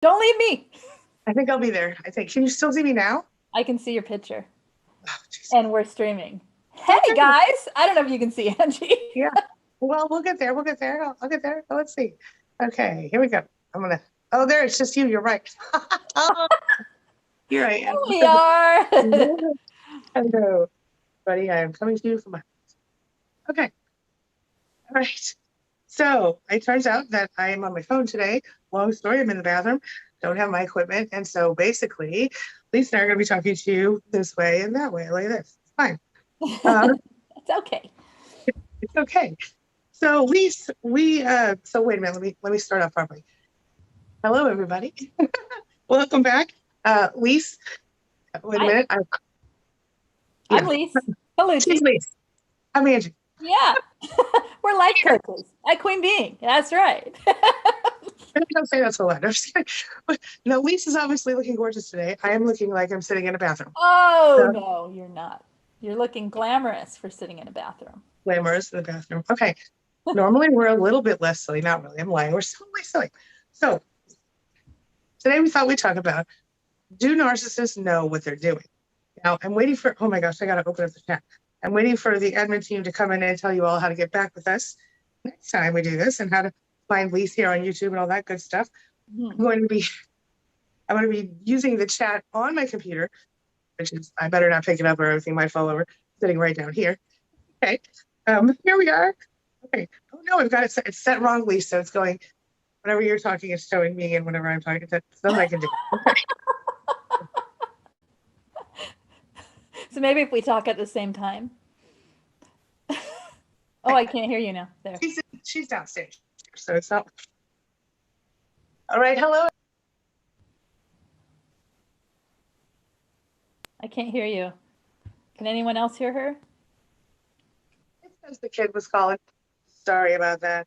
Don't leave me. I think I'll be there. I think. Can you still see me now? I can see your picture. Oh, geez. And we're streaming. Hey Okay. guys. I don't know if you can see Angie. Yeah. Well, we'll get there. We'll get there. I'll get there. Let's see. Okay, here we go. I'm gonna. Oh, there. It's just you. You're right. Oh, here I am. Here we are. Hello, buddy. I am coming to you from my. Okay. All right. So it turns out that I am on my phone today. Long story. I'm in the bathroom. Don't have my equipment, and so basically, Lisa and I are going to be talking to you this way and that way, like this. It's fine. Um, It's okay. it's okay. So Lise, so wait a minute, let me start off properly. Hello, everybody. Welcome back. Lise, wait a Hi, minute. I'm Yeah, Lise Colucci. she's Lise. I'm Angie. Yeah. We're life coaches at Queen Being. That's right. Don't say that so loud. I'm just kidding. No, Lise is obviously looking gorgeous today. I am looking like I'm sitting in a bathroom. Oh, So no, you're not. You're looking glamorous for sitting in a bathroom. glamorous in the bathroom. Okay. Normally we're a little bit less silly. Not really. I'm lying. We're totally silly. So today we thought we'd talk about, do narcissists know what they're doing? Now I'm waiting for, oh my gosh, I got to open up the chat. I'm waiting for the admin team to come in and tell you all how to get back with us next time we do this and how to find Lise here on YouTube and all that good stuff. I'm Mhm. going to be I'm going to be using the chat on my computer, which is I better not pick it up or everything might fall over. Sitting right down here. Okay. Here we are. Okay. Oh no, I've got it set. It's set wrong, Lise. So it's going whenever you're talking, it's showing me, and whenever I'm talking, it's nothing I can do. Okay. So maybe if we talk at the same time. Oh, I can't hear you now. There. She's downstairs, so it's not. All right. Hello. I can't hear you. Can anyone else hear her? It says the kid was calling. Sorry about that.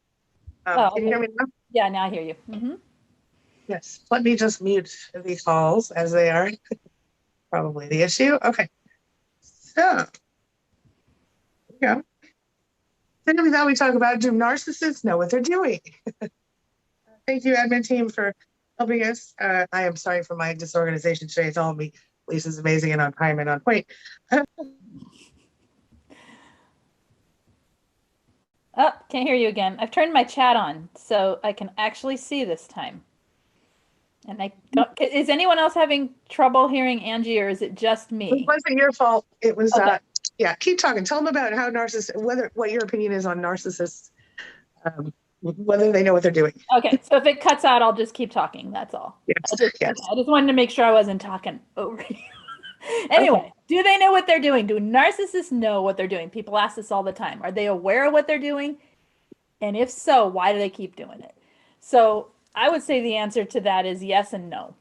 Oh, Can you okay. hear me now? Yeah, now I hear you. Hmm. Yes. Let me just mute the calls as they are. Probably the issue. Okay. So, yeah. Then we thought we talk about, do narcissists know what they're doing? Thank you, admin team, for helping us. I am sorry for my disorganization today. It's all me. Lisa's amazing and on time and on point. Oh, can't hear you again. I've turned my chat on so I can actually see this time. And I don't, is anyone else having trouble hearing Angie or is it just It me? wasn't your fault. It was, Okay. yeah, keep talking. Tell them about how what your opinion is on narcissists, whether they know what they're doing. Okay. So if it cuts out, I'll just keep talking. That's all. Yes, Okay, yes. I just wanted to make sure I wasn't talking over you. Okay. Anyway, do they know what they're doing? Do narcissists know what they're doing? People ask this all the time. Are they aware of what they're doing? And if so, why do they keep doing it? So I would say the answer to that is yes and no.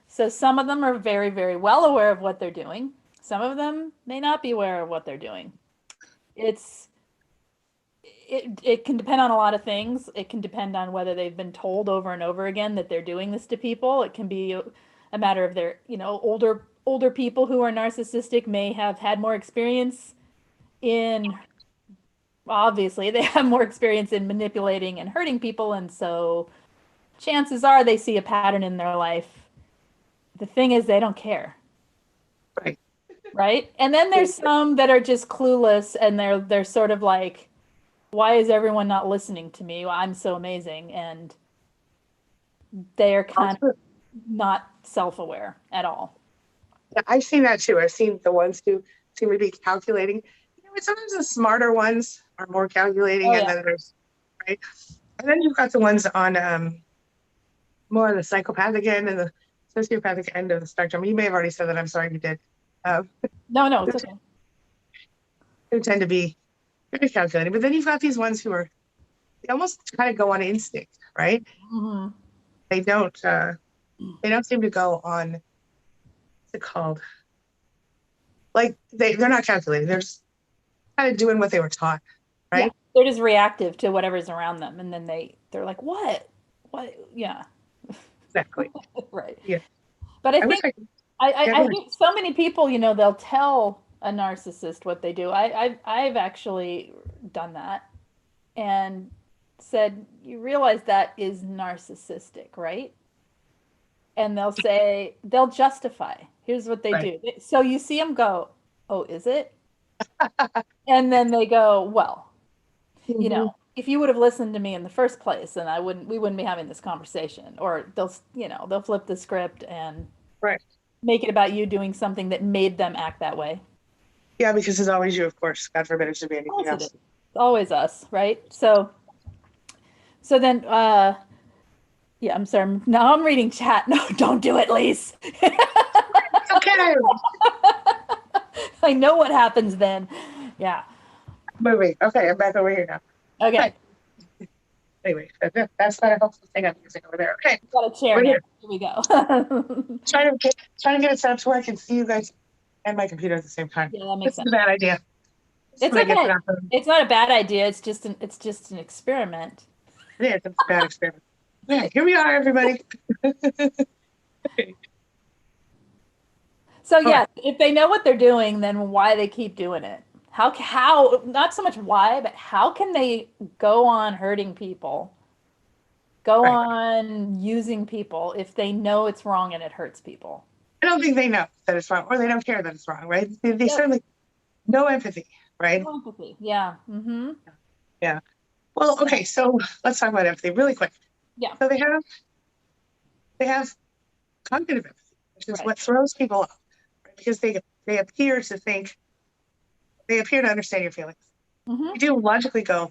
So some of them are very, very well aware of what they're doing. Some of them may not be aware of what they're doing. It's it can depend on a lot of things. It can depend on whether they've been told over and over again that they're doing this to people. It can be a matter of their, older people who are narcissistic may have had more experience in obviously they have more experience in manipulating and hurting people, and so chances are they see a pattern in their life. The thing is they don't care, Right. right? And then there's some that are just clueless and they're sort of like, why is everyone not listening to me? I'm so amazing, and they're kind of not self-aware at all. Yeah, I've seen that too. I've seen the ones who seem to be calculating. Sometimes the smarter ones are more calculating, Oh and yeah. then there's right, and then you've got the ones on more on the psychopathic end and the sociopathic end of the spectrum. You may have already said that. I'm sorry if you did. Uh, No, no, who, it's okay. who tend to be very calculating, but then you've got these ones who are they almost kind of go on instinct, right? Hmm. They don't. They don't seem to go on. What's it called? Like they're not calculating. They're just kind of doing what they were taught, Yeah, right? they're just reactive to whatever's around them, and then they're like, what? Yeah, Exactly. right. Yeah. But I I wish think I could. Yeah, go I ahead. think so many people, they'll tell a narcissist what they do. I've actually done that and said, you realize that is narcissistic, right? and they'll justify. Here's what they Right. do. So you see them go, oh, is it? And then they go, well, Mhm. if you would have listened to me in the first place, then we wouldn't be having this conversation. Or they'll flip the script and Right. make it about you doing something that made them act that way. Yeah, because it's always you, of course. God forbid it should be Of anything course it is. else. It's always us, right? So then, yeah, I'm sorry. Now I'm reading chat. No, don't do it, Lise. Okay. I know what happens then. Yeah. Moving. Okay, I'm back over here now. Okay. But anyway, that's not a helpful thing I'm using over there. Okay. Got a chair We're now. here. Here we go. Trying to get it set up so I can see you guys and my computer at the same time. Yeah, that makes This is sense. a bad idea. This is It's what I get for okay. not doing It's not a bad idea. It's just an experiment. it. It's a bad experiment. Okay, here we are, everybody. Okay. So All yeah, right. if they know what they're doing, then why they keep doing it? How not so much why, but how can they go on hurting people, go Right. on using people if they know it's wrong and it hurts people? I don't think they know that it's wrong, or they don't care that it's wrong, right? They Yep. certainly no empathy, right? No empathy. Yeah. Mm-hmm. Yeah. Well, okay, so let's talk about empathy really quick. Yeah. So they have cognitive empathy, which is Right. what throws people off, right? Because they appear to think, they appear to understand your feelings. Mm-hmm. You do logically go,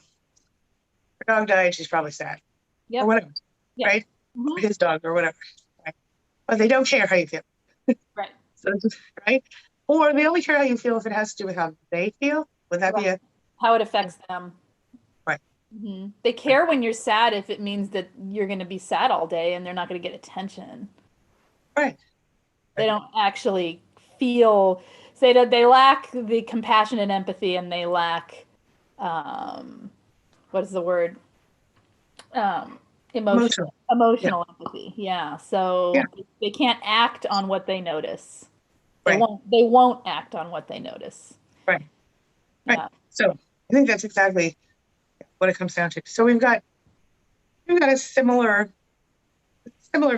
her dog died, she's probably sad, or Yep. whatever, Yep. right? Or Mm-hmm. his dog, or whatever, right? But they don't care how you feel, Right. so right? Or they only care how you feel if it has to do with how they feel. Would that be Right. a How it affects them. right? Mm-hmm. They Right. care when you're sad if it means that you're going to be sad all day and they're not going to get attention. Right. They Right. don't actually feel, say that they lack the compassion and empathy and they lack, um, what is the word? Um, Emotional. Yeah. emotional empathy. Yeah. Yeah. So they can't act on what they notice. They Right. won't act on what they notice. Right. Right. Yeah. So I think that's exactly what it comes down to. So we've got a similar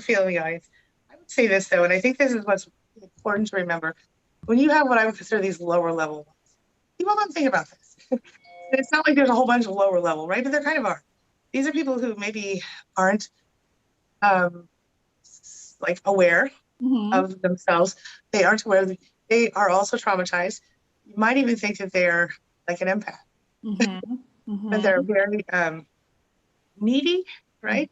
feeling, guys. I would say this though, and I think this is what's important to remember. When you have what I would consider these lower level ones, people don't think about this. It's not like there's a whole bunch of lower level, right? But there kind of are. These are people who maybe aren't um, like aware Hmm. of themselves. They aren't aware that they are also traumatized. You might even think that they're like an empath, Hmm. but Hmm. they're very needy, right?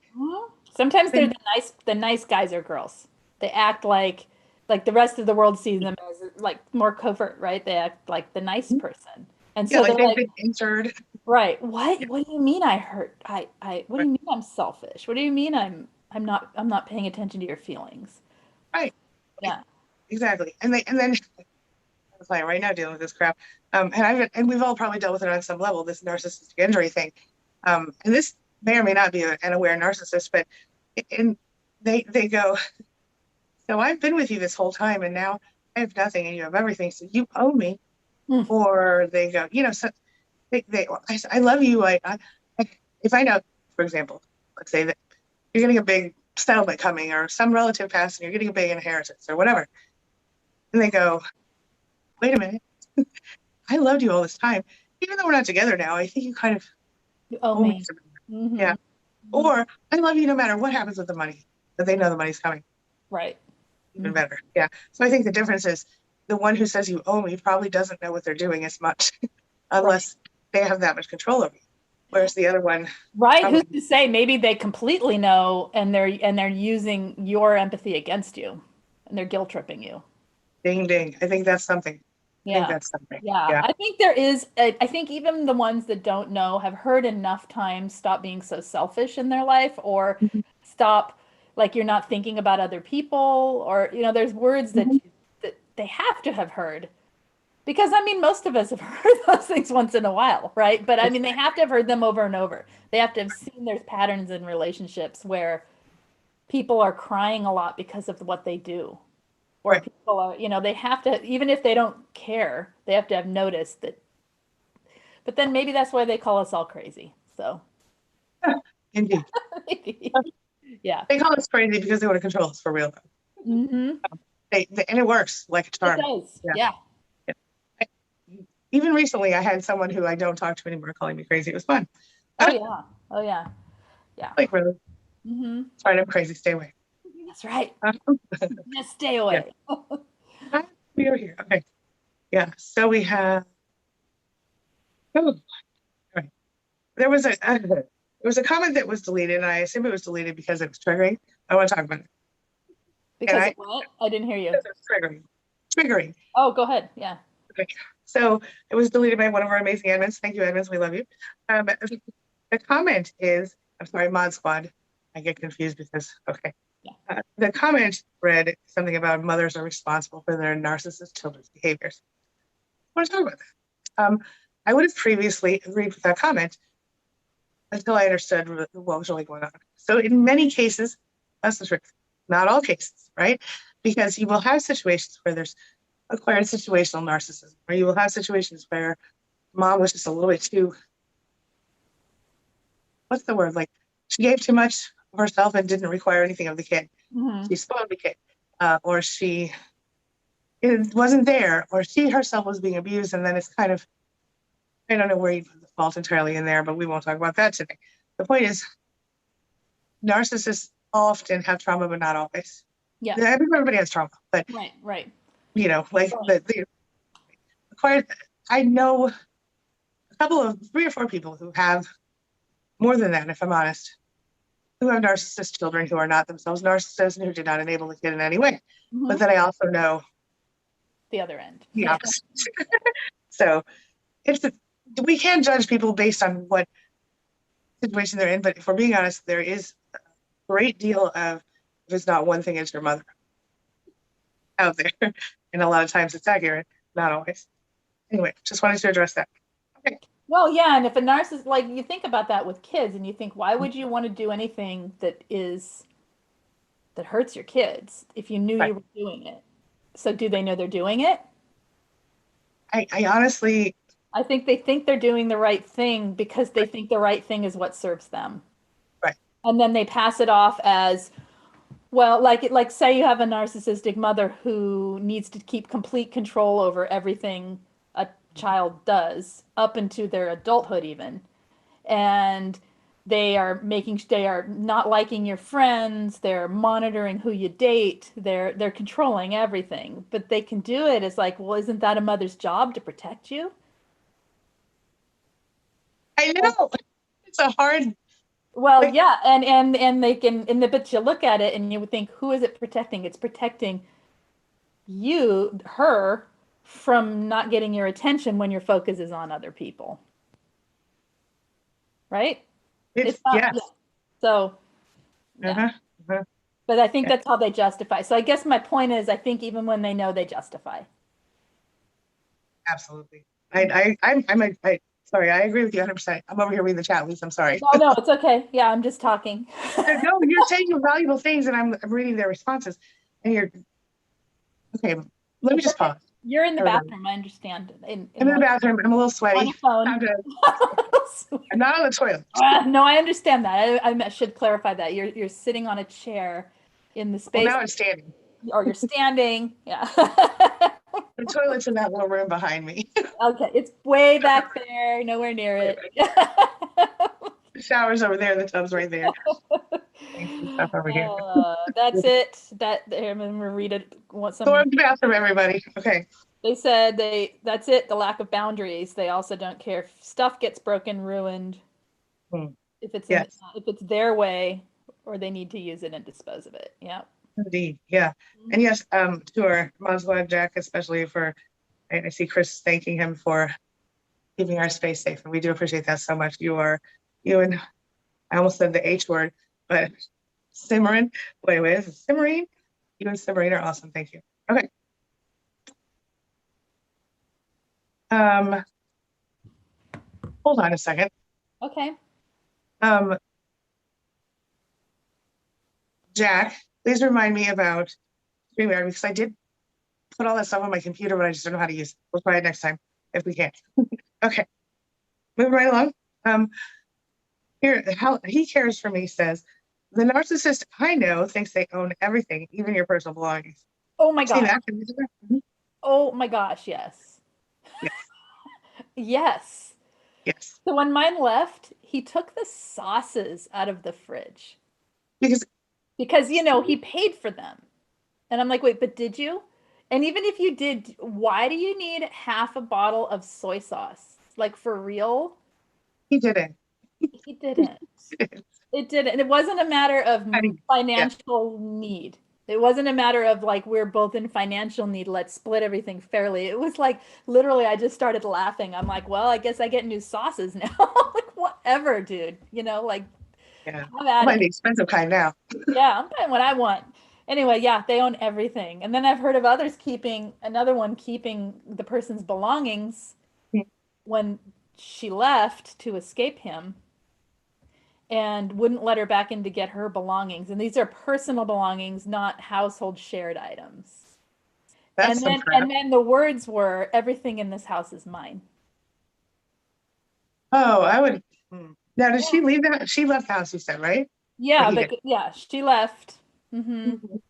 Sometimes they're They, the nice guys or girls. They act like the rest of the world sees them as like more covert, right? They act like the nice person. And yeah, so like they're they've like, been injured. right, what do you mean I hurt? What do Right, you mean I'm selfish? What do you mean I'm not paying attention to your feelings? right, Yeah. exactly. And then I'm playing right now dealing with this crap. And we've all probably dealt with it on some level, this narcissistic injury thing. And this may or may not be an aware narcissist, but in they go, so I've been with you this whole time and now I have nothing and you have everything. So you owe me. Mm. Or they go, so I love you. If I know, for example, let's say that you're getting a big settlement coming or some relative passed and you're getting a big inheritance or whatever. And they go, wait a minute, I loved you all this time. Even though we're not together now, I think you kind of You owe owe me me. something. Hmm. Yeah. Or I love you no matter what happens with the money, that they know the money's coming. Right. Even Mhm. better. Yeah. So I think the difference is the one who says you owe me probably doesn't know what they're doing as much Right. unless they have that much control over you. Whereas the other one Right. Who's probably to say maybe they completely know and they're using your empathy against you and they're guilt tripping you. ding ding. I think that's something. I think Yeah. that's something. Yeah. Yeah. I think there is, I think even the ones that don't know have heard enough times stop being so selfish in their life or Mhm. stop, like you're not thinking about other people or, there's words Mhm. that they have to have heard. Because I mean, most of us have heard those things once in a while, right? But I mean, they have to have heard them over and over. They have to have seen there's patterns in relationships where people are crying a lot because of what they do. Or Right. people are, they have to, even if they don't care, they have to have noticed that. But then maybe that's why they call us all crazy. So, Indeed. maybe. Yeah. They call us crazy because they want to control us for real. Mm-hmm. And it works like a It charm. does. Yeah. Yeah. I- Even recently, I had someone who I don't talk to anymore calling me crazy. It was fun. Oh yeah. Oh yeah. Yeah. Like, really, Mm-hmm. sorry, I'm crazy. Stay away. That's right. Um, Just stay yeah. away. We are here. Okay. Yeah. So we have. Oh, right. There was a comment that was deleted, and I assume it was deleted because it was triggering. I want to talk about it. And Because of what? I didn't hear you. because it's triggering. Triggering. Oh, go ahead. Yeah. Okay. So it was deleted by one of our amazing admins. Thank you, admins. We love you. The comment is, I'm sorry, Mod Squad. I get confused because, okay. Yeah. The comment read something about mothers are responsible for their narcissist children's behaviors. I want to talk about that. I would have previously agreed with that comment until I understood what was really going on. So in many cases, that's the truth. Not all cases, right? Because you will have situations where there's acquired situational narcissism, or you will have situations where mom was just a little bit too, what's the word? Like she gave too much of herself and didn't require anything of the kid. Mm-hmm. She spoiled the kid, or she it wasn't there, or she herself was being abused. And then it's kind of, I don't know where you put the fault entirely in there, but we won't talk about that today. The point is, narcissists often have trauma, but not always. Yeah. Everybody has trauma, but Right. Right. like the acquired. I know a couple of 3 or 4 people who have more than that, if I'm honest, who have narcissist children who are not themselves narcissists and who did not enable the kid in any way. Mm-hmm. But then I also know The other end. the opposite. So we can't judge people based on what situation they're in. But if we're being honest, there is a great deal of, if it's not one thing, it's your mother out there. And a lot of times it's accurate, not always. Anyway, just wanted to address that. Okay. Well, yeah, and if a narcissist, like you think about that with kids, and you think, why would you want to do anything that hurts your kids if you knew Right. you were doing it? So do they know they're doing it? I honestly, I think they're doing the right thing because they think the right thing is what serves them. right. And then they pass it off as, well, like say you have a narcissistic mother who needs to keep complete control over everything a child does up into their adulthood even. And they are not liking your friends, they're monitoring who you date, they're controlling everything. But they can do it as like, well, isn't that a mother's job to protect you? I know it's a hard. Well, Like, yeah, and they can, but you look at it and you would think, who is it protecting? It's protecting her, from not getting your attention when your focus is on other people, right? it's It's not, yes. yeah. So, yeah. Uh-huh. Uh-huh. But I think Yeah, that's how they justify. So I guess my point is, I think even when they know, they justify. absolutely. Sorry, I agree with you 100%. I'm over here reading the chat, Lisa. I'm sorry. No, no, it's okay. Yeah, I'm just talking. No, you're saying valuable things, and I'm reading their responses. And you're okay. Let me just pause. You're in the Everybody. bathroom. I understand. I'm in the bathroom. I'm a little On sweaty. the phone. I'm not on the toilet. No, I understand that. I should clarify that. You're sitting on a chair in the Well, space, now I'm standing. or you're standing. Yeah. The toilet's in that little room behind me. Okay, it's way back there, nowhere near it. The shower's over there. The tub's right there. Thanks for stuff over here. That's it. I'm gonna read it. Go Somebody, to the bathroom, everybody. Okay. they said that's it. The lack of boundaries. They also don't care if stuff gets broken, ruined, Hmm. if it's Yes. if it's their way, or they need to use it and dispose of it. Yeah. Indeed. Yeah. And yes, to our Mod Jack, especially for, I see Chris thanking him for keeping our space safe. And we do appreciate that so much. You and I almost said the H word, but Simmering. Wait, is it Simmering? You and Simmering are awesome. Thank you. Okay. Hold on a second. Okay. Jack, please remind me about StreamYard because I did put all that stuff on my computer, but I just don't know how to use it. We'll try it next time if we can. Okay. Moving right along. Here, how he cares for me says, The narcissist I know thinks they own everything, even your personal belongings. Oh my See gosh. that? Mhm. Oh my gosh, yes. Yes. Yes. Yes. So when mine left, he took the sauces out of the fridge Because because, he paid for them. And I'm like, wait, but did you? And even if you did, why do you need half a bottle of soy sauce? Like for real? he didn't. He didn't. It didn't. And it wasn't a matter of I mean, yeah. financial need. It wasn't a matter of like, we're both in financial need. Let's split everything fairly. It was like, literally, I just started laughing. I'm like, well, I guess I get new sauces now. Like, whatever, dude. Like, Yeah. have I at buy the it. expensive kind now. Yeah, I'm buying what I want. Anyway, yeah, they own everything. And then I've heard of others another one keeping the person's belongings when she left to escape him and wouldn't let her back in to get her belongings. And these are personal belongings, not household shared items. That's And some then crap. and then the words were, everything in this house is mine. Oh, I would. Now, did Yeah. she leave the? She left the house. You said, right? Or Yeah, he but did. yeah, she left. Hmm. Mhm.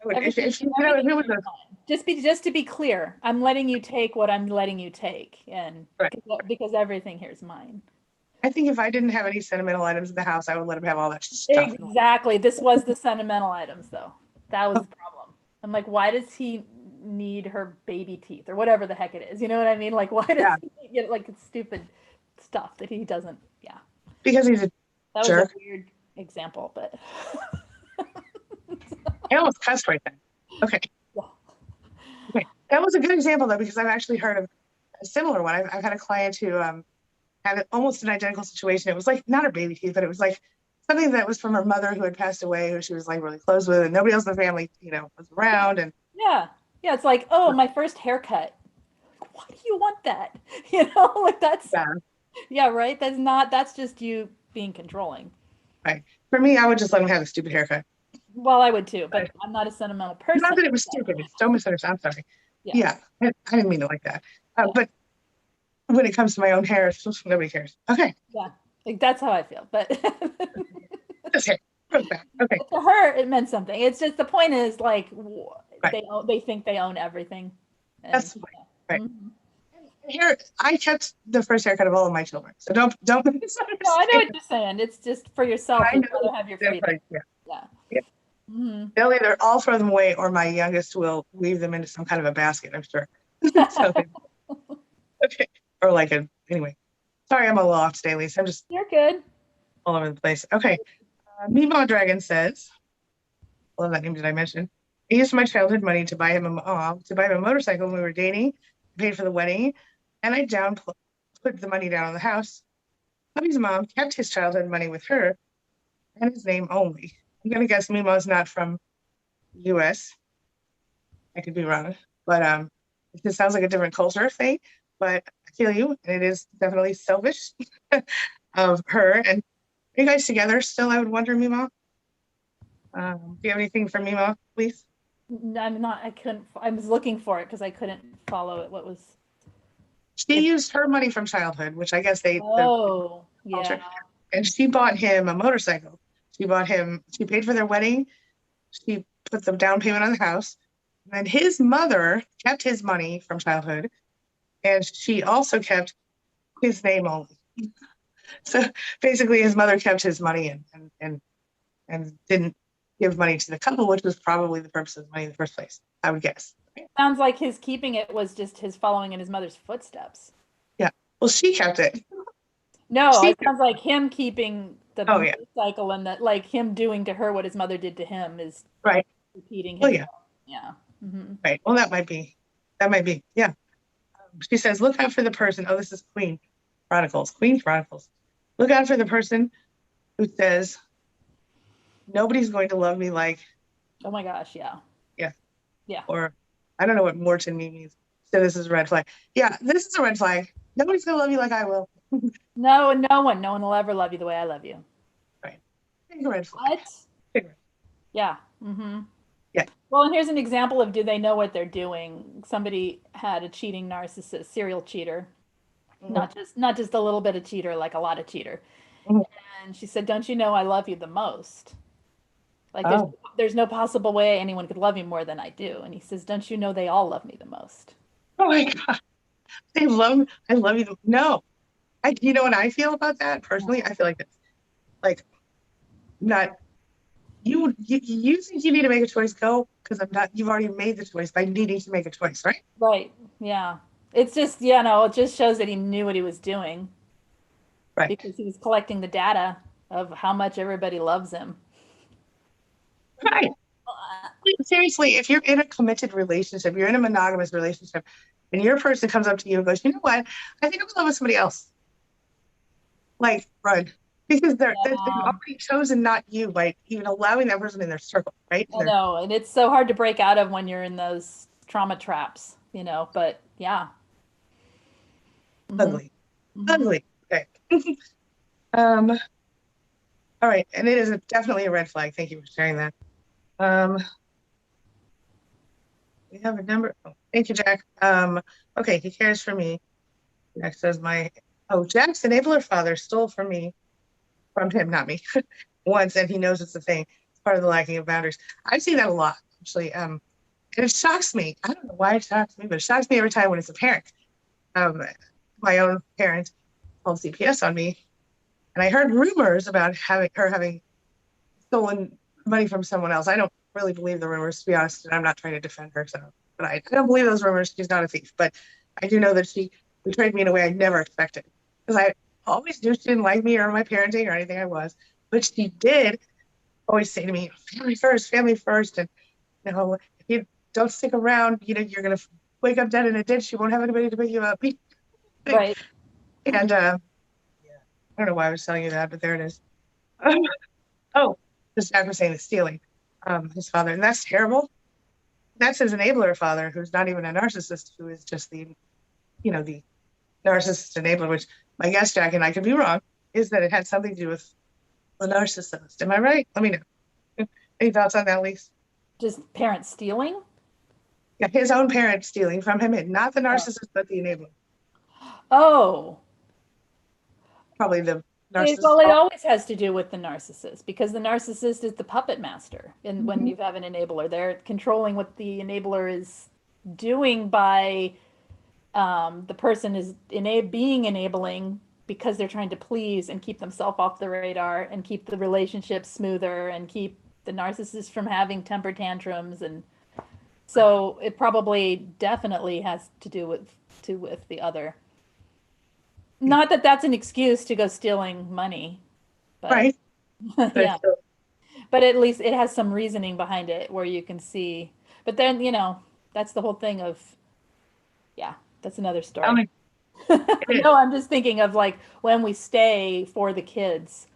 I would, Everything, if everything it was here is mine. Just to be clear, I'm letting you take what I'm letting you take, and right. because everything here is mine. I think if I didn't have any sentimental items in the house, I would let him have all that stuff. Exactly. This was the sentimental items, though. That was the problem. I'm like, why does he need her baby teeth or whatever the heck it is? You know what I mean? Like, why does Yeah, he get like stupid stuff that he doesn't? Yeah, because he's a that was a jerk. weird example, but I almost cussed right then. Okay. yeah. Okay. That was a good example though, because I've actually heard of a similar one. I've had a client who had almost an identical situation. It was like not her baby teeth, but it was like something that was from her mother who had passed away, who she was like really close with, and nobody else in the family, was around. And Yeah. Yeah, it's like, oh, my first haircut. Why do you want that? Like that's, yeah, yeah, right? That's just you being controlling. right. For me, I would just let him have a stupid haircut. Well, I would too, But but I'm not a sentimental not person. that it was stupid. It's so misunderstood. I'm sorry. Yeah. Yeah, I didn't mean it like that. Yeah. But when it comes to my own hair, nobody cares. Okay, Yeah. Like that's how I feel. But just hair. Goes back. Okay, to her, it meant something. It's just the point is like right. they think they own everything. And That's right. yeah. Right. Here, I kept the first haircut of all of my children, so don't No, I know misunderstand. what you're saying. It's just for yourself. I You'd know rather have your that's freedom. right. Yeah, Yeah. yeah. Hmm. They'll either all throw them away, or my youngest will weave them into some kind of a basket. I'm sure. So okay, or like a anyway. Sorry, I'm a little off today, Lisa. I'm just You're good. all over the place. Okay, Meemaw Dragon says, I love that name. Did I mention? I used my childhood money to buy him a motorcycle when we were dating, paid for the wedding, and I put the money down on the house. Hubby's mom kept his childhood money with her and his name only. I'm gonna guess Meemaw's not from the US. I could be wrong, but this sounds like a different culture thing. But I feel you, and it is definitely selfish of her. And are you guys together still? I would wonder, Meemaw. Do you have anything for Meemaw, please? I'm not. I couldn't. I was looking for it because I couldn't follow it. What was She it? used her money from childhood, which I guess the Oh, yeah. culture, and she bought him a motorcycle. She paid for their wedding. She put the down payment on the house. And his mother kept his money from childhood, and she also kept his name only. So basically, his mother kept his money and didn't give money to the couple, which was probably the purpose of the money in the first place, I would guess. Sounds like his keeping it was just his following in his mother's footsteps. Yeah. Well, she kept it. No, She it kept, sounds like him keeping the oh yeah, motorcycle and that, like him doing to her what his mother did to him is right. repeating Well, his. yeah, Yeah. Hmm. right. Well, that might be. That might be. Yeah. She says, look out for the person. Oh, this is Queen Chronicles. Queen Chronicles. Look out for the person who says, nobody's going to love me like, Oh my gosh. Yeah. yeah, Yeah. or I don't know what more to me means. So this is a red flag. Yeah, this is a red flag. Nobody's going to love you like I will. No, no one will ever love you the way I love you. Right. Big red flag. What? Big red. Yeah. Hmm. Yeah. Well, and here's an example of do they know what they're doing? Somebody had a cheating serial cheater, Mhm, not just a little bit of cheater, like a lot of cheater. mhm. And she said, "Don't you know I love you the most? Like Oh, there's no possible way anyone could love you more than I do." And he says, "Don't you know they all love me the most?" oh my God. I love you. No, you know what I feel about that personally? I feel like this, like not you think you need to make a choice, go, because I'm not, you've already made the choice by needing to make a choice, right? Right. Yeah. It's just, yeah, no, it just shows that he knew what he was doing Right. because he was collecting the data of how much everybody loves him. Right. Seriously, if you're in a committed relationship, you're in a monogamous relationship, and your person comes up to you and goes, you know what? I think I'm in love with somebody else. Like, run. Because they've Yeah, already chosen not you by even allowing that person in their circle, right? I know. And it's so hard to break out of when you're in those trauma traps, but yeah. Hmm. Ugly. Hmm. Ugly. Okay. Um, all right. And it is definitely a red flag. Thank you for sharing that. Um, we have a number. Oh, thank you, Jack. Okay, he cares for me. Jack says Jack's enabler father stole from him, not me, once, and he knows it's a thing. It's part of the lacking of boundaries. I've seen that a lot, actually. And it shocks me. I don't know why it shocks me, but it shocks me every time when it's a parent. Um, my own parent called CPS on me, and I heard rumors about having stolen money from someone else. I don't really believe the rumors, to be honest, and I'm not trying to defend her. So, but I don't believe those rumors. She's not a thief, but I do know that she betrayed me in a way I never expected, because I always knew she didn't like me or my parenting or anything I was, but she did always say to me, family first, and if you don't stick around, you're gonna wake up dead in a ditch. You won't have anybody to pick you up. Right. And yeah, I don't know why I was telling you that, but there it is. Oh, this Jack was saying the stealing, his father, and that's terrible. That's his enabler father, who's not even a narcissist, who is just the narcissist enabler. Which my guess, Jack, and I could be wrong, is that it had something to do with the narcissist. Am I right? Let me know. Any thoughts on that, Lise? Just parents stealing? Yeah, his own parents stealing from him, and not the Oh. narcissist, but the enabler. Oh. Probably the Well, narcissist. it always has to do with the narcissist because the narcissist is the puppet master. And when Mhm. you have an enabler, they're controlling what the enabler is doing by the person is being enabling because they're trying to please and keep themselves off the radar and keep the relationship smoother and keep the narcissist from having temper tantrums. And so it probably definitely has to do with the other. Not that that's an excuse to go stealing money, but Right. But yeah. But at least it has some reasoning behind it where you can see. But then, that's the whole thing of, yeah, that's another story. it is No, I'm just thinking of like when we stay for the kids.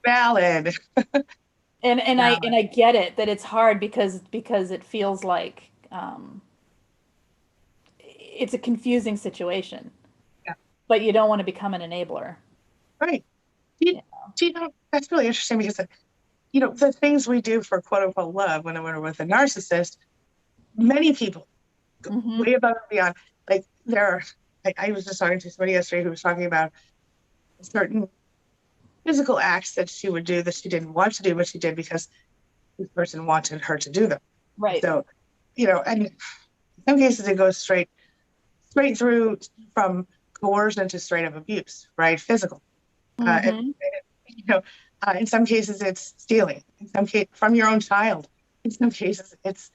valid. And I get it that it's hard because it feels like it's a confusing situation, Yeah. but you don't want to become an enabler. Right. Do you, Yeah. that's really interesting because the things we do for quote unquote love when we're with a narcissist, many people go Hmm. way above and beyond. Like I was just talking to somebody yesterday who was talking about certain physical acts that she would do that she didn't want to do, but she did because this person wanted her to do them. Right. So, and in some cases it goes straight through from coercion to straight up abuse, right? Physical. And, Hmm. you know, in some cases it's stealing. In some case, from your own child. In some cases, it's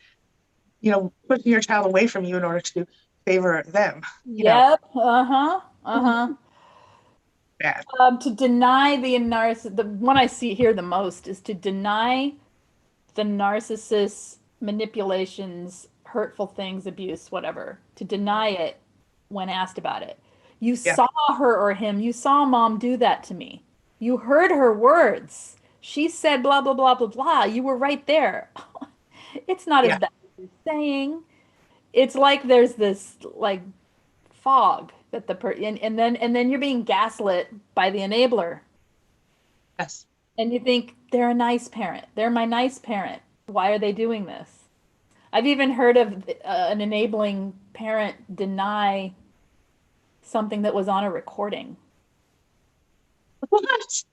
pushing your child away from you in order to favor them. You know, Yep. Uh-huh. Uh-huh. bad. To deny the one I see here the most is to deny the narcissist's manipulations, hurtful things, abuse, whatever, to deny it when asked about it. You Yeah, saw her or him, you saw mom do that to me. You heard her words. She said blah, blah, blah, blah, blah. You were right there. It's not as yeah, bad as you're saying. It's like there's this like fog that and then you're being gaslit by the enabler. yes. And you think they're a nice parent. They're my nice parent. Why are they doing this? I've even heard of an enabling parent deny something that was on a recording. What?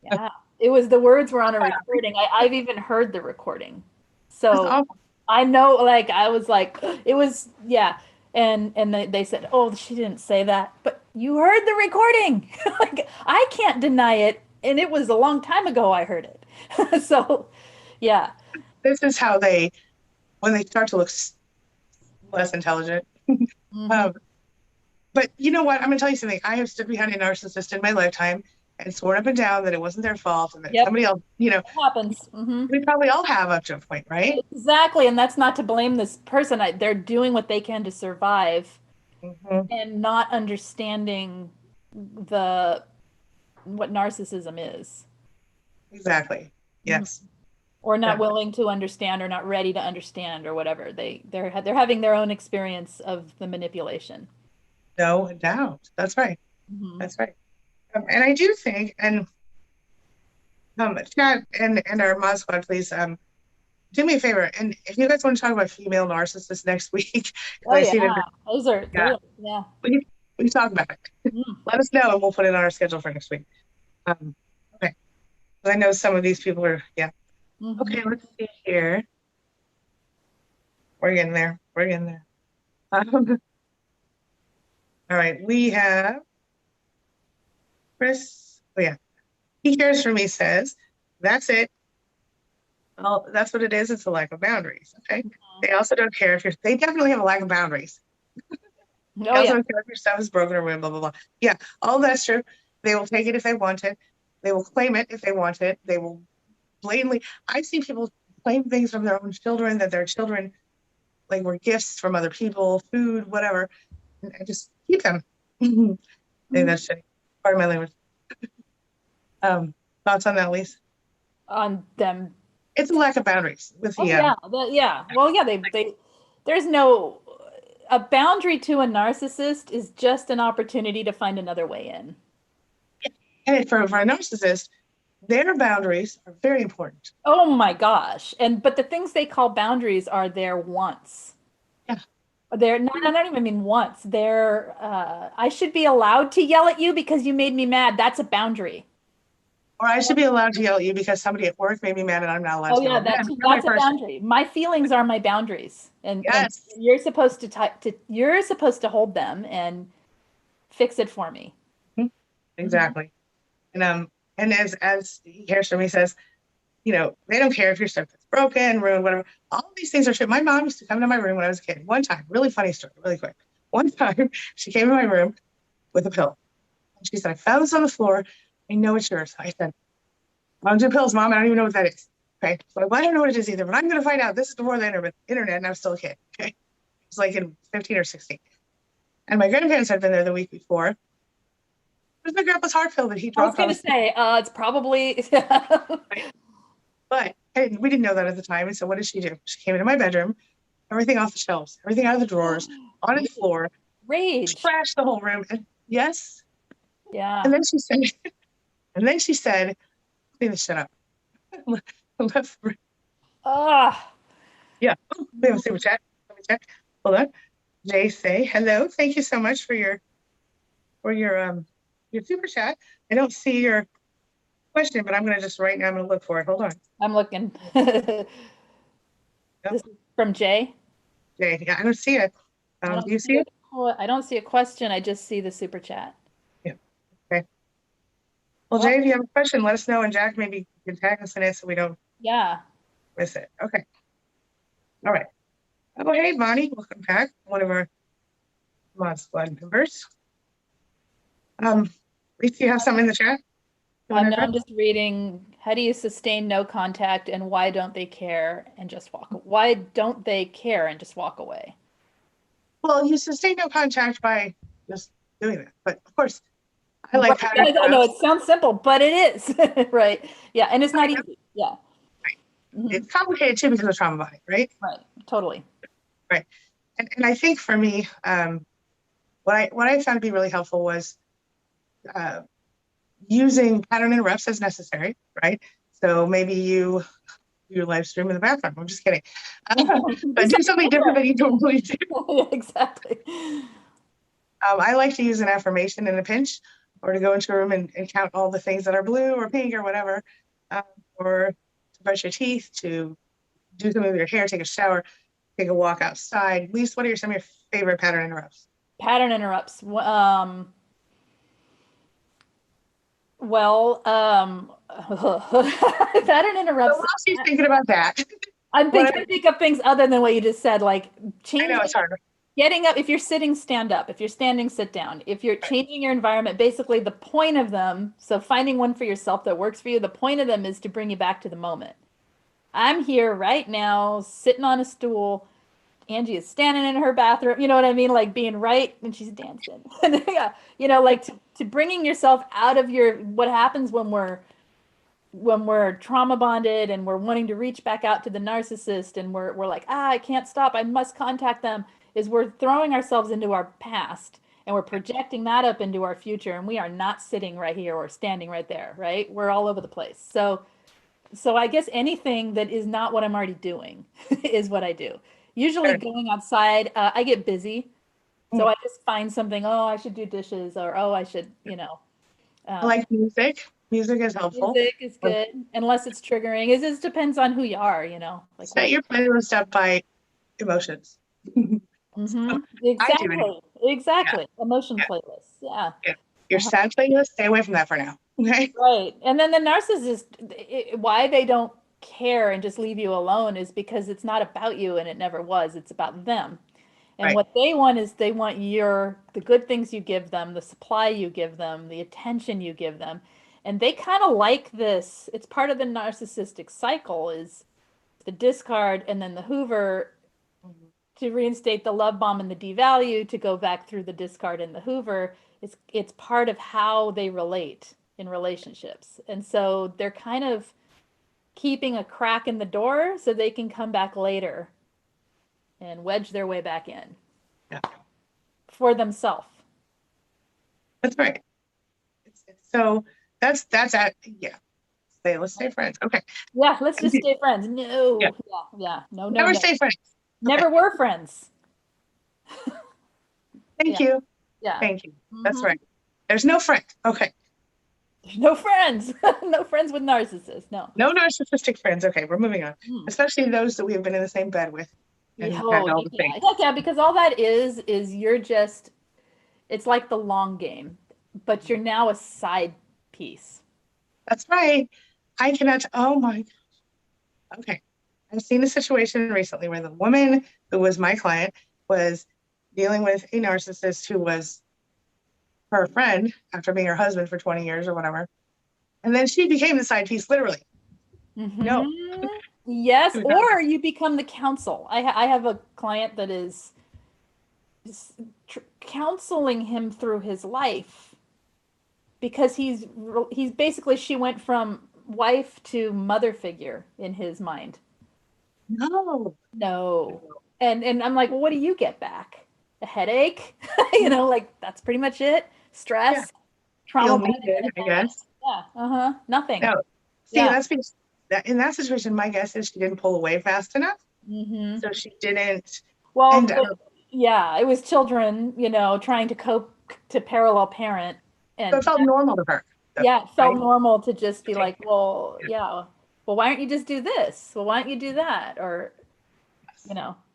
Yeah. It was the words were on a recording. I've even heard the recording. That's So awful. I know, like, I was like, it was, yeah. And they said, oh, she didn't say that, but you heard the recording. Like, I can't deny it. And it was a long time ago I heard it. So, yeah. This is how when they start to look less intelligent. Hmm. Um, but you know what? I'm going to tell you something. I have stood behind a narcissist in my lifetime and sworn up and down that it wasn't their fault and that Yep. somebody else, It happens. Hmm. we probably all have up to a point, right? Exactly. And that's not to blame this person. They're doing what they can to survive Hmm. and not understanding the what narcissism is. Exactly. Mhm. Yes. Or not Yeah. willing to understand or not ready to understand or whatever. They're having their own experience of the manipulation. No doubt. That's right. Hmm. That's right. And I do think, and chat and our mod squad, please do me a favor. And if you guys want to talk about female narcissists next week, because Oh I yeah. see that, Those are yeah, yeah. we talk about it. Mm. Let us know and we'll put it on our schedule for next week. Um, okay. 'Cause I know some of these people are, yeah. Hmm. Okay, let's see here. We're getting there. We're getting there. Um, all right. We have Chris. Oh, yeah. He cares for me says, that's it. Oh, that's what it is. It's a lack of boundaries. Okay. They also don't care if they definitely have a lack of boundaries. They Oh also yeah. don't care if your stuff is broken or blah, blah, blah. Yeah. All that's true. They will take it if they want it. They will claim it if they want it. They will blatantly. I've seen people claim things from their own children that their children like were gifts from other people, food, whatever, and just keep them. I think Mhm. that's shitty. Part of my language. Um, Thoughts on that, Lise? On them. It's a lack of boundaries with Oh the yeah. Yeah. Well, yeah, they there's no a boundary to a narcissist is just an opportunity to find another way in. and for a narcissist, their boundaries are very important. Oh my gosh. And but the things they call boundaries are their wants. Yeah. They're not, I don't even mean wants. They're I should be allowed to yell at you because you made me mad. That's a boundary. Or I should be allowed to yell at you because somebody at work made me mad and I'm not allowed Oh to yell yeah, at them. They're my that's a person. boundary. My feelings are my boundaries. And Yes. you're supposed to you're supposed to hold them and fix it for me. Mhm. Mhm. Exactly. And as he cares for me says, they don't care if your stuff gets broken, ruined, whatever. All of these things are true. My mom used to come to my room when I was a kid. One time, really funny story, really quick. One time, she came in my room with a pill. And she said, I found this on the floor. I know it's yours. I said, I don't do pills, Mom. I don't even know what that is. Okay. So I don't know what it is either, but I'm going to find out. This is before the internet, and I'm still a kid. Okay. It's like in 15 or 16. And my grandparents had been there the week before. It was my grandpa's heart pill that he I was dropped on gonna us. say, it's probably But we didn't know that at the time. And so what did she do? She came into my bedroom, everything off the shelves, everything out of the drawers, on the floor, rage. trashed the whole room. And yes. Yeah. And then she said, clean this shit up. Left the room. Ah. Yeah. Oh, we have a super chat. Let me check. Hold on. Jay say hello. Thank you so much for your super chat. I don't see your question, but I'm gonna just right now I'm gonna look for it. Hold on. I'm looking. Yep. This is from Jay. Jay. Yeah, I don't see it. I Do don't you see see it? I don't see a question. I just see the super chat. Yeah. Okay. Well, Oh, Jay, if you have a question, let us know, and Jack maybe can tag us in it so we don't yeah. miss it. Okay. All right. Oh, hey, Bonnie, welcome back. One of our mod squad members. Lisa, you have something in the chat you want to address? I'm just reading. How do you sustain no contact and why don't they care and just walk? Why don't they care and just walk away? Well, you sustain no contact by just doing that. But of course, I Right. like pattern I know interrupts. it sounds simple, but it is. Right. Yeah. And it's I not mean, easy. Yeah. Hmm. it's complicated too because of trauma body, right? Right. Totally. Right. And I think for me, what I found to be really helpful was uh, using pattern interrupts as necessary, right? So maybe you live stream in the bathroom. I'm just kidding. Do But do something something different than you normally do. different. Yeah, exactly. I like to use an affirmation in a pinch. or to go into a room and count all the things that are blue or pink or whatever, um, or to brush your teeth, to do something with your hair, take a shower, take a walk outside. Lise, what are some of your favorite pattern interrupts? Pattern interrupts. Well, pattern So interrupts. while she's thinking about that, I'm what thinking, think of things other than what you just said, like I know changing, it's hard. getting up. If you're sitting, stand up. If you're standing, sit down. If you're changing your environment, basically the point of them, so finding one for yourself that works for you, the point of them is to bring you back to the moment. I'm here right now, sitting on a stool. Angie is standing in her bathroom. You know what I mean? Like being right and she's dancing. Yeah, like to bringing yourself out of your, what happens when we're trauma bonded and we're wanting to reach back out to the narcissist and we're like, I can't stop, I must contact them, is we're throwing ourselves into our past and we're projecting that up into our future, and we are not sitting right here or standing right there, right? We're all over the place. So I guess anything that is not what I'm already doing is what I do. Usually Sure. going outside, I get busy. Mm. So I just find something, oh, I should do dishes, or oh, I should, I um, like music. Music is helpful. music is good, unless it's triggering. It just depends on who you are, like Set what. your playlist up by emotions. So I do anyway. Exactly. Yeah, Exactly. Emotion yeah, playlists. Yeah. yeah. Your Uh-huh. sad playlist, stay away from that for now. Okay. Right. And then the narcissist, why they don't care and just leave you alone is because it's not about you and it never was. It's about them. And Right. what they want is they want the good things you give them, the supply you give them, the attention you give them. And they kind of like this. It's part of the narcissistic cycle is the discard and then the Hoover Mhm. to reinstate the love bomb and the devalue to go back through the discard and the Hoover. It's part of how they relate in relationships. And so they're kind of keeping a crack in the door so they can come back later and wedge their way back in Yeah, for themselves. that's right. So that's at yeah. Let's stay friends. Okay. Yeah, let's just stay friends. Yeah. No. Yeah, yeah. No, no, Never no. stay friends. Okay. Never were friends. Thank Yeah, you. yeah. Thank you. That's Hmm. right. There's no friend. Okay. There's no friends. No friends with narcissists. No. No narcissistic friends. Okay, we're moving on. Hmm. Especially those that we have been in the same bed with and Oh, had all the yeah, things. yeah, yeah, because all that is you're just, it's like the long game, but you're now a side piece. That's right. I cannot. Oh my. Okay. I've seen a situation recently where the woman who was my client was dealing with a narcissist who was her friend after being her husband for 20 years or whatever. And then she became the side piece, literally. Hmm. No, Yes, she was not. or you become the counsel. I have a client that is counseling him through his life because he's basically, she went from wife to mother figure in his mind. No. No. And I'm like, well, what do you get back? A headache? Like that's pretty much it. Yeah. Stress, Feel trauma needed, bonding. I guess. Yeah. Uh-huh. Nothing. No. See, Yeah. that's because that in that situation, my guess is she didn't pull away fast enough. Hmm. So she didn't Well, end up. yeah, it was children, trying to cope to parallel parent. So it And felt normal to her, though, yeah, it felt right? normal to just be Okay. like, well, Yeah. yeah, well, why don't you just do this? Well, why don't you do that? Or,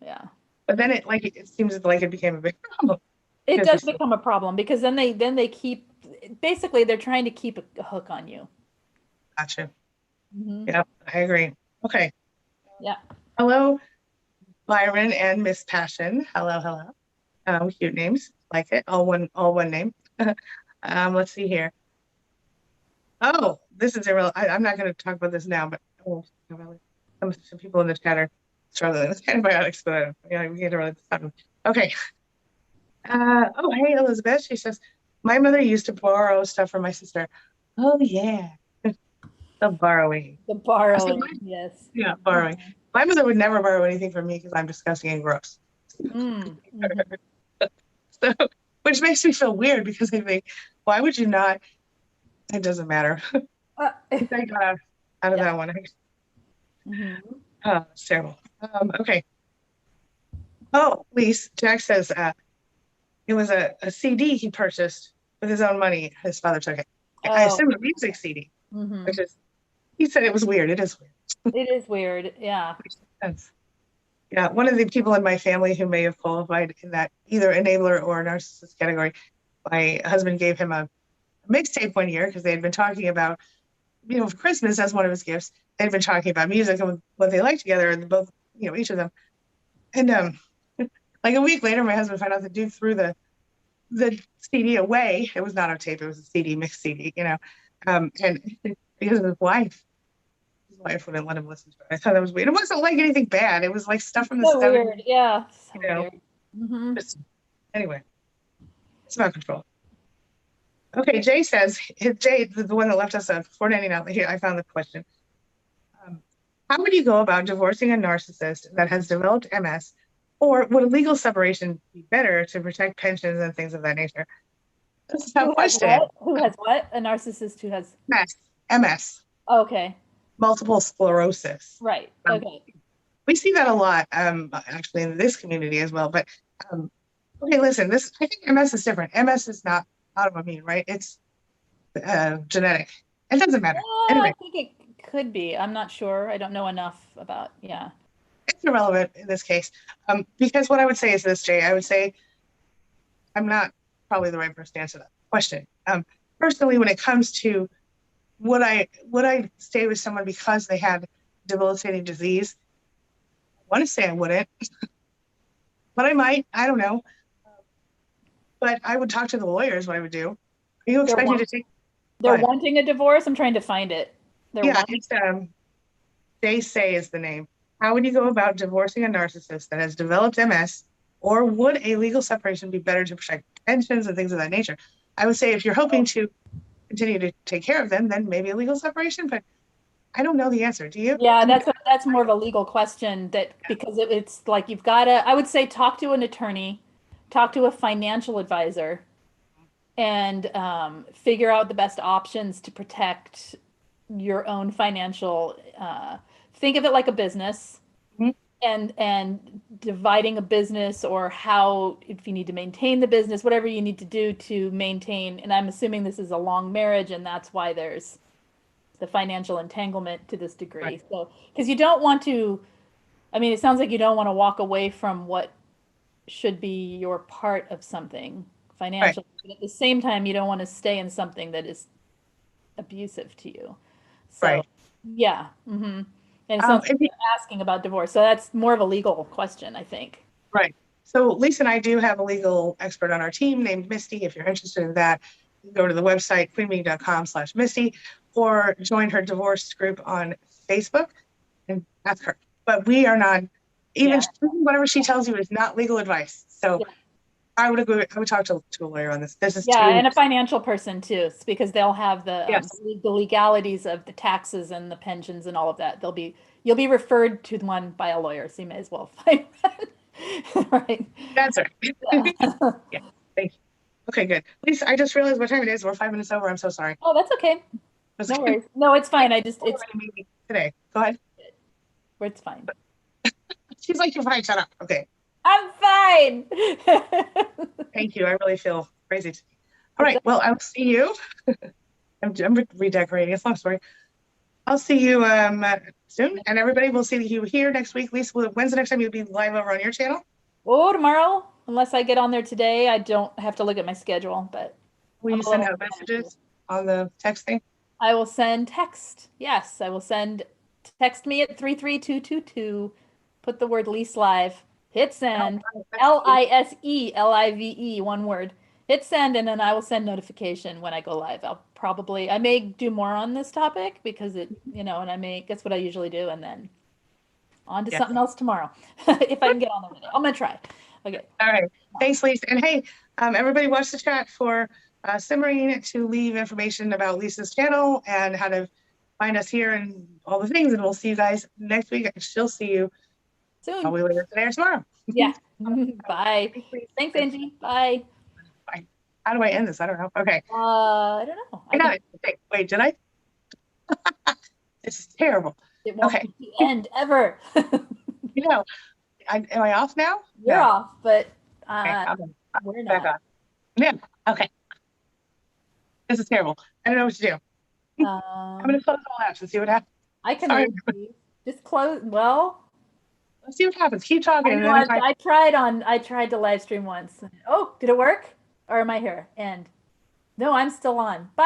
yeah. But then it seems like it became a big problem It because does we still become a problem because then they keep, basically they're trying to keep a hook on you. got you. Hmm. Yeah, I agree. Okay. Yeah. Hello, Byron and Miss Passion. Hello, hello. Cute names. Like it. All one name. Let's see here. Oh, this is a real. I'm not going to talk about this now, but some people in the chat are struggling with antibiotics, but yeah, we get to really talk. Okay. Oh, hey, Elizabeth. She says, my mother used to borrow stuff from my sister. Oh, yeah. The borrowing. The I said, borrowing, yes. yeah, borrowing. My mother would never borrow anything from me because I'm disgusting and gross. Mm, mhm. So, which makes me feel weird because I think, why would you not? It doesn't matter. Uh, I got out of yeah. that one. Hmm. Oh, it's terrible. Okay. Oh, Lise, Jack says it was a CD he purchased with his own money. His father took it. I Oh. assume a music CD, Hmm. which is, he said it was weird. It is weird. It is weird. Yeah. Which makes sense. Yeah, one of the people in my family who may have qualified in that either enabler or narcissist category, my husband gave him a mixtape one year because they had been talking about, for Christmas as one of his gifts, they'd been talking about music and what they liked together, and both, each of them. And like a week later, my husband found out the dude threw the CD away. It was not a tape; it was a CD, mixed CD. And because his wife wouldn't let him listen to it. I thought that was weird. It wasn't like anything bad. It was like stuff from the So 70s. weird. Yeah. So You know, weird. Hmm. just, anyway, it's about control. Okay, Jay says, Jay, the one that left us a $4.99. Here, I found the question. How would you go about divorcing a narcissist that has developed MS, or would a legal separation be better to protect pensions and things of that nature? That's a tough Who has question. what? Who has what? A narcissist who has. MS, Okay. multiple sclerosis. Right. Um, Okay. we see that a lot, actually, in this community as well. But okay, listen, I think MS is different. MS is not autoimmune, right? It's genetic. It doesn't matter. I Anyway, think it could be. I'm not sure. I don't know enough about. Yeah. it's irrelevant in this case. Because what I would say is this, Jay, I would say I'm not probably the right person to answer that question. Personally, when it comes to would I stay with someone because they had debilitating disease? I want to say I wouldn't, but I might. I don't know. But I would talk to the lawyers. What I would do. Are you They're expecting want, to take? they're What? wanting a divorce. I'm trying to find it. They're Yeah, wanting. it's They Say is the name. How would you go about divorcing a narcissist that has developed MS, or would a legal separation be better to protect pensions and things of that nature? I would say if you're hoping to continue to take care of them, then maybe a legal separation, but I don't know the answer. Do you? Yeah, I mean, that's more of a legal question that because it's like you've got to, I would say talk to an attorney, talk to a financial advisor, and figure out the best options to protect your own financial. Think of it like a business, mhm, and dividing a business or how if you need to maintain the business, whatever you need to do to maintain. And I'm assuming this is a long marriage, and that's why there's the financial entanglement to this right, degree. So, because you don't want to, I mean, it sounds like you don't want to walk away from what should be your part of something right, financially, but at the same time, you don't want to stay in something that is abusive to you. So, right. yeah. Hmm. And it sounds like If you, you're asking about divorce. So that's more of a legal question, I think. right. So Lisa and I do have a legal expert on our team named Misty. If you're interested in that, you can go to the website queenbee.com/Misty or join her divorce group on Facebook and ask her. But we are not, even Yeah. whatever she tells you is not legal advice. So Yeah. I would agree. I would talk to a lawyer on this. This is Yeah, too, and a financial person too, because they'll have yes, the legalities of the taxes and the pensions and all of that. You'll be referred to one by a lawyer, so you may as well find one. Right. that's right. Yeah. Yeah, thank you. Okay, good. Lisa, I just realized what time it is. We're 5 minutes over. I'm so sorry. Oh, that's okay. Was No worries. No, it's I fine. I just it's meeting today. Go ahead. it's fine. She's like, you're fine. Shut up. Okay. I'm fine. Thank you. I really feel crazy. All It's right. Well, I'll see you. I'm redecorating. It's a long story. I'll see you soon. And everybody will see you here next week. Lisa, when's the next time you'll be live over on your channel? oh, tomorrow, unless I get on there today, I don't have to look at my schedule, but Will I'm you a send little out messages on the text thing? I will send text. Yes, I will send text me at 33222. Put the word Lise Live. Hit send. LISE, one word. Hit send, and then I will send notification when I go live. I may do more on this topic because that's what I usually do, and then on to Yeah. something else tomorrow. If I can get on there today. I'm gonna try. Okay. All right. Thanks, Lisa. And hey, everybody watch the chat for Simmering to leave information about Lisa's channel and how to find us here and all the things. And we'll see you guys next week. She'll see you Soon. probably later today or tomorrow. Yeah. Bye. Thanks, Angie. Bye. Bye. How do I end this? I don't know. Okay. I don't know. I got it. Okay. Wait, did I? This is terrible. It won't Okay. be the end ever. You know, am I off now? You're No. off, but Okay. I'm we're back not. on. Yeah. Okay. This is terrible. I don't know what to do. I'm going to close all apps and see what happens. I can Sorry. read. Just close. Well, Let's see what happens. Keep talking. I And know then if I I tried to live stream once. Oh, did it work? Or am I here? And no, I'm still on. Bye.